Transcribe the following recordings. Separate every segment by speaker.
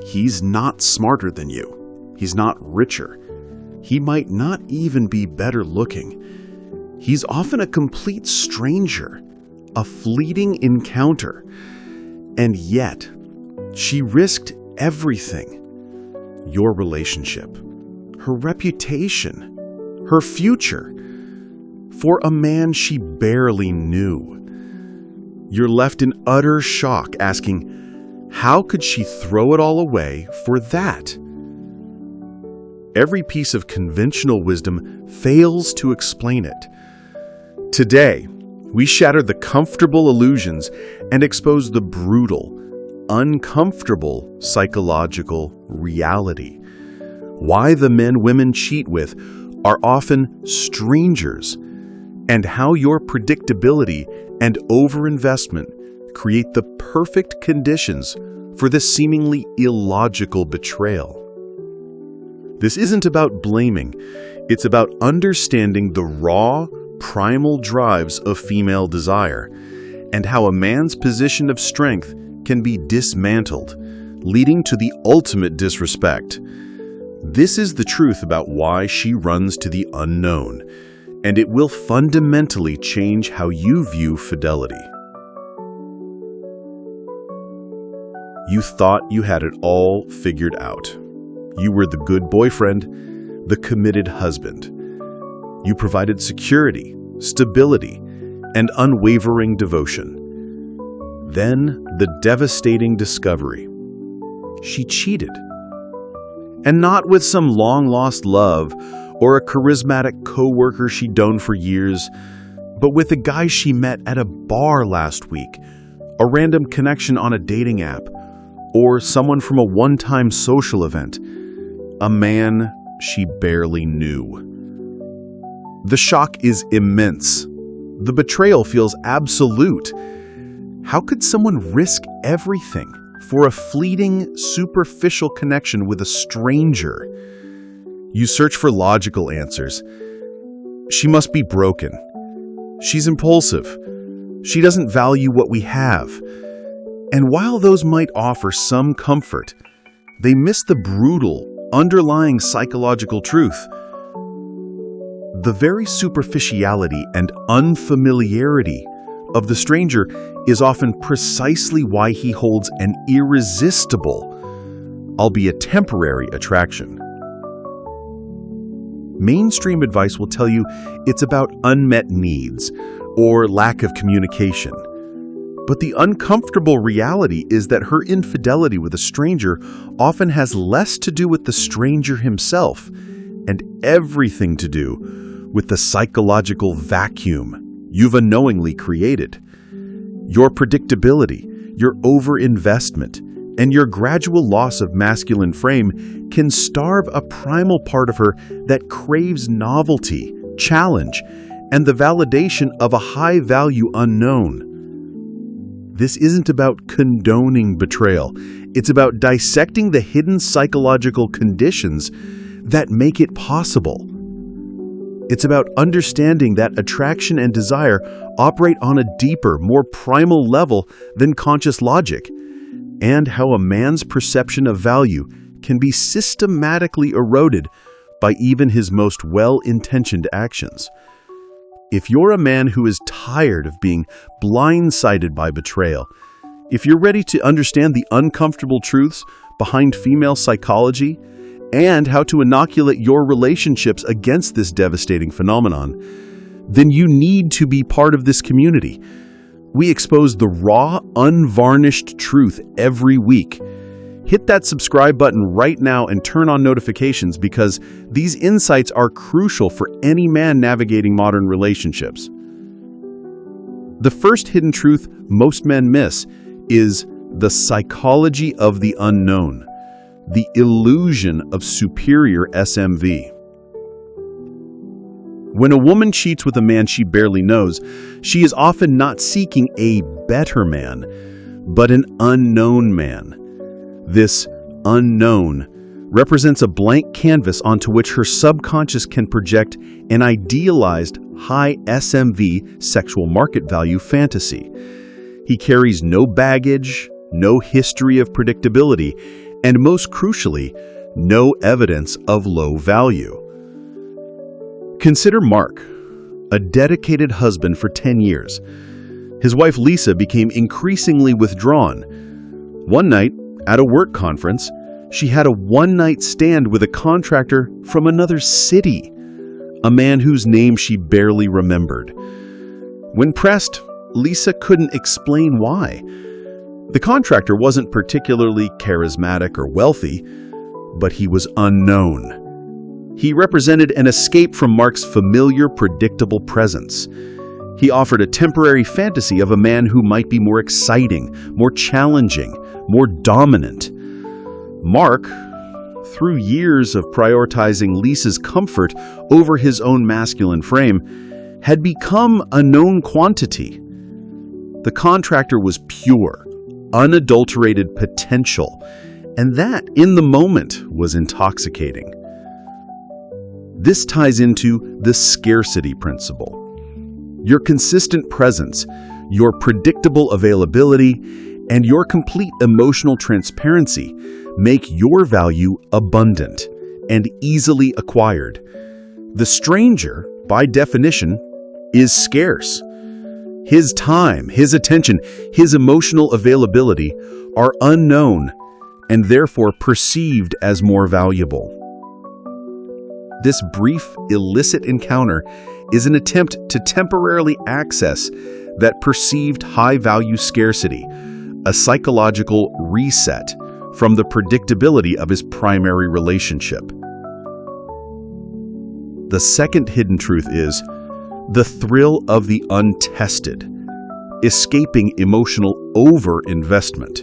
Speaker 1: He's not smarter than you. He's not richer. He might not even be better looking. He's often a complete stranger, a fleeting encounter. And yet, she risked everything. Your relationship, her reputation, her future, for a man she barely knew. You're left in utter shock, asking, how could she throw it all away for that? Every piece of conventional wisdom fails to explain it. Today, we shatter the comfortable illusions and expose the brutal, uncomfortable psychological reality. Why the men women cheat with are often strangers, and how your predictability and overinvestment create the perfect conditions for this seemingly illogical betrayal. This isn't about blaming, it's about understanding the raw, primal drives of female desire, and how a man's position of strength can be dismantled, leading to the ultimate disrespect. This is the truth about why she runs to the unknown, and it will fundamentally change how you view fidelity. You thought you had it all figured out. You were the good boyfriend, the committed husband. You provided security, stability, and unwavering devotion. Then the devastating discovery. She cheated. And not with some long-lost love or a charismatic co-worker she'd known for years, but with a guy she met at a bar last week, a random connection on a dating app, or someone from a one-time social event, a man she barely knew. The shock is immense. The betrayal feels absolute. How could someone risk everything for a fleeting, superficial connection with a stranger? You search for logical answers. She must be broken. She's impulsive. She doesn't value what we have. And while those might offer some comfort, they miss the brutal, underlying psychological truth. The very superficiality and unfamiliarity of the stranger is often precisely why he holds an irresistible, albeit temporary, attraction. Mainstream advice will tell you it's about unmet needs or lack of communication. But the uncomfortable reality is that her infidelity with a stranger often has less to do with the stranger himself and everything to do with the psychological vacuum you've unknowingly created. Your predictability, your overinvestment, and your gradual loss of masculine frame can starve a primal part of her that craves novelty, challenge, and the validation of a high-value unknown. This isn't about condoning betrayal. It's about dissecting the hidden psychological conditions that make it possible. It's about understanding that attraction and desire operate on a deeper, more primal level than conscious logic, and how a man's perception of value can be systematically eroded by even his most well-intentioned actions. If you're a man who is tired of being blindsided by betrayal, if you're ready to understand the uncomfortable truths behind female psychology and how to inoculate your relationships against this devastating phenomenon, then you need to be part of this community. We expose the raw, unvarnished truth every week. Hit that subscribe button right now and turn on notifications because these insights are crucial for any man navigating modern relationships. The first hidden truth most men miss is the psychology of the unknown, the illusion of superior SMV. When a woman cheats with a man she barely knows, she is often not seeking a better man, but an unknown man. This unknown represents a blank canvas onto which her subconscious can project an idealized high SMV sexual market value fantasy. He carries no baggage, no history of predictability, and most crucially, no evidence of low value. Consider Mark, a dedicated husband for 10 years. His wife Lisa became increasingly withdrawn. One night, at a work conference, she had a one-night stand with a contractor from another city, a man whose name she barely remembered. When pressed, Lisa couldn't explain why. The contractor wasn't particularly charismatic or wealthy, but he was unknown. He represented an escape from Mark's familiar, predictable presence. He offered a temporary fantasy of a man who might be more exciting, more challenging, more dominant. Mark, through years of prioritizing Lisa's comfort over his own masculine frame, had become a known quantity. The contractor was pure, unadulterated potential, and that, in the moment, was intoxicating. This ties into the scarcity principle. Your consistent presence, your predictable availability, and your complete emotional transparency make your value abundant and easily acquired. The stranger, by definition, is scarce. His time, his attention, his emotional availability are unknown and therefore perceived as more valuable. This brief, illicit encounter is an attempt to temporarily access that perceived high-value scarcity, a psychological reset from the predictability of his primary relationship. The second hidden truth is the thrill of the untested, escaping emotional over-investment.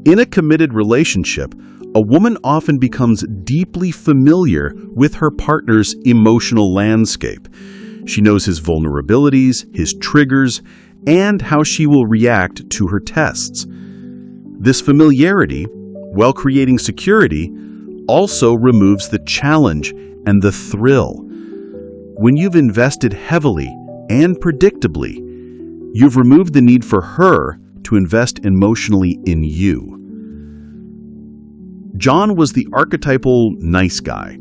Speaker 1: In a committed relationship, a woman often becomes deeply familiar with her partner's emotional landscape. She knows his vulnerabilities, his triggers, and how she will react to her tests. This familiarity, while creating security, also removes the challenge and the thrill. When you've invested heavily and predictably, you've removed the need for her to invest emotionally in you. John was the archetypal nice guy.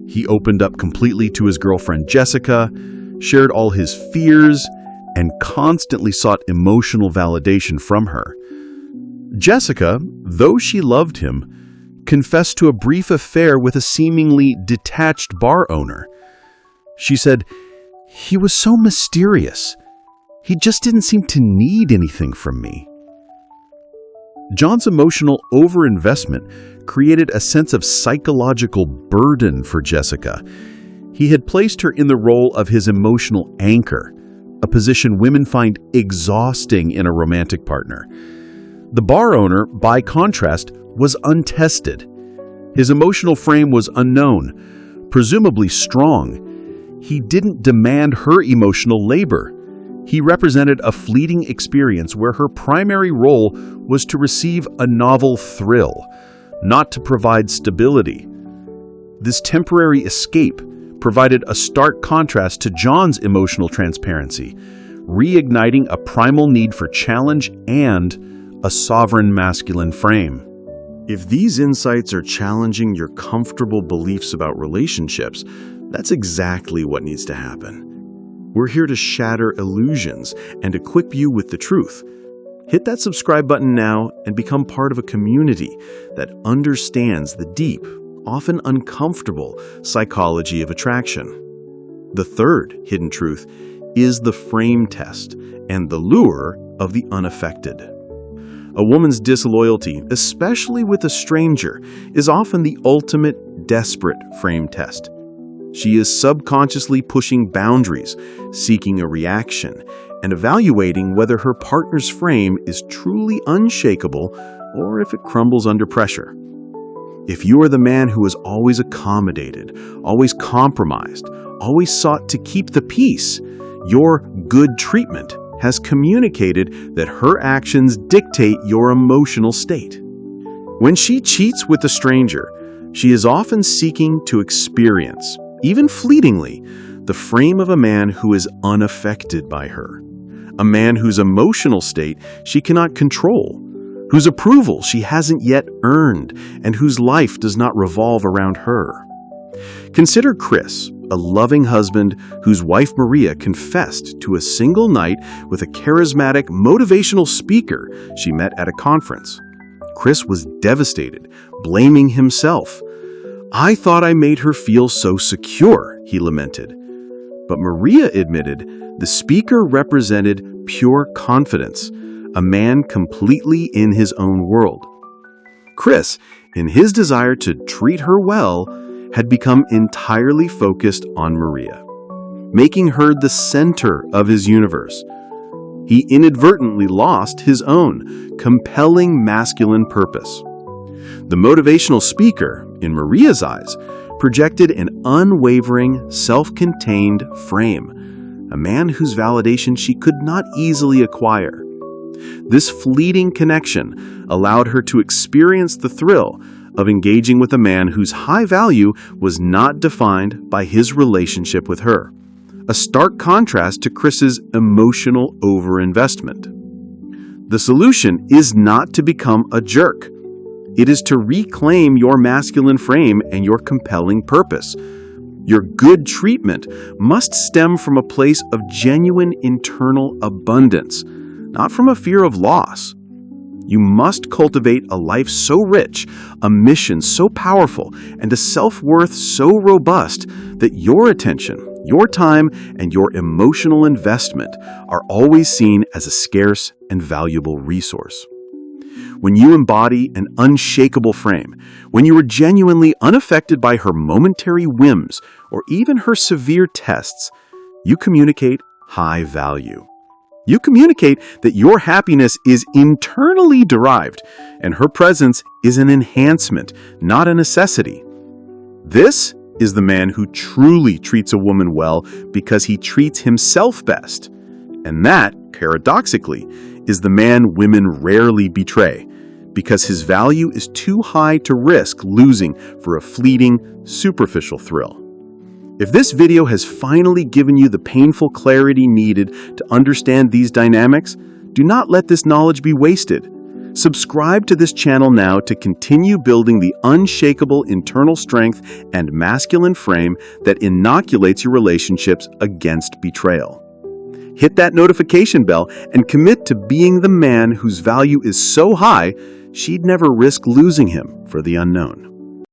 Speaker 1: He opened up completely to his girlfriend Jessica, shared all his fears, and constantly sought emotional validation from her. Jessica, though she loved him, confessed to a brief affair with a seemingly detached bar owner. She said, "He was so mysterious. He just didn't seem to need anything from me." John's emotional overinvestment created a sense of psychological burden for Jessica. He had placed her in the role of his emotional anchor, a position women find exhausting in a romantic partner. The bar owner, by contrast, was untested. His emotional frame was unknown, presumably strong. He didn't demand her emotional labor. He represented a fleeting experience where her primary role was to receive a novel thrill, not to provide stability. This temporary escape provided a stark contrast to John's emotional transparency, reigniting a primal need for challenge and a sovereign masculine frame. If these insights are challenging your comfortable beliefs about relationships, that's exactly what needs to happen. We're here to shatter illusions and equip you with the truth. Hit that subscribe button now and become part of a community that understands the deep, often uncomfortable psychology of attraction. The third hidden truth is the frame test and the lure of the unaffected. A woman's disloyalty, especially with a stranger, is often the ultimate desperate frame test. She is subconsciously pushing boundaries, seeking a reaction, and evaluating whether her partner's frame is truly unshakable or if it crumbles under pressure. If you are the man who is always accommodated, always compromised, always sought to keep the peace, your good treatment has communicated that her actions dictate your emotional state. When she cheats with a stranger, she is often seeking to experience, even fleetingly, the frame of a man who is unaffected by her, a man whose emotional state she cannot control, whose approval she hasn't yet earned, and whose life does not revolve around her. Consider Chris, a loving husband whose wife Maria confessed to a single night with a charismatic, motivational speaker she met at a conference. Chris was devastated, blaming himself. "I thought I made her feel so secure," he lamented. But Maria admitted the speaker represented pure confidence, a man completely in his own world. Chris, in his desire to treat her well, had become entirely focused on Maria, making her the center of his universe. He inadvertently lost his own compelling masculine purpose. The motivational speaker, in Maria's eyes, projected an unwavering, self-contained frame, a man whose validation she could not easily acquire. This fleeting connection allowed her to experience the thrill of engaging with a man whose high value was not defined by his relationship with her, a stark contrast to Chris's emotional overinvestment. The solution is not to become a jerk. It is to reclaim your masculine frame and your compelling purpose. Your good treatment must stem from a place of genuine internal abundance, not from a fear of loss. You must cultivate a life so rich, a mission so powerful, and a self-worth so robust that your attention, your time, and your emotional investment are always seen as a scarce and valuable resource. When you embody an unshakable frame, when you are genuinely unaffected by her momentary whims or even her severe tests, you communicate high value. You communicate that your happiness is internally derived, and her presence is an enhancement, not a necessity. This is the man who truly treats a woman well because he treats himself best. And that, paradoxically, is the man women rarely betray, because his value is too high to risk losing for a fleeting, superficial thrill. If this video has finally given you the painful clarity needed to understand these dynamics, do not let this knowledge be wasted. Subscribe to this channel now to continue building the unshakable internal strength and masculine frame that inoculates your relationships against betrayal. Hit that notification bell and commit to being the man whose value is so high, she'd never risk losing him for the unknown.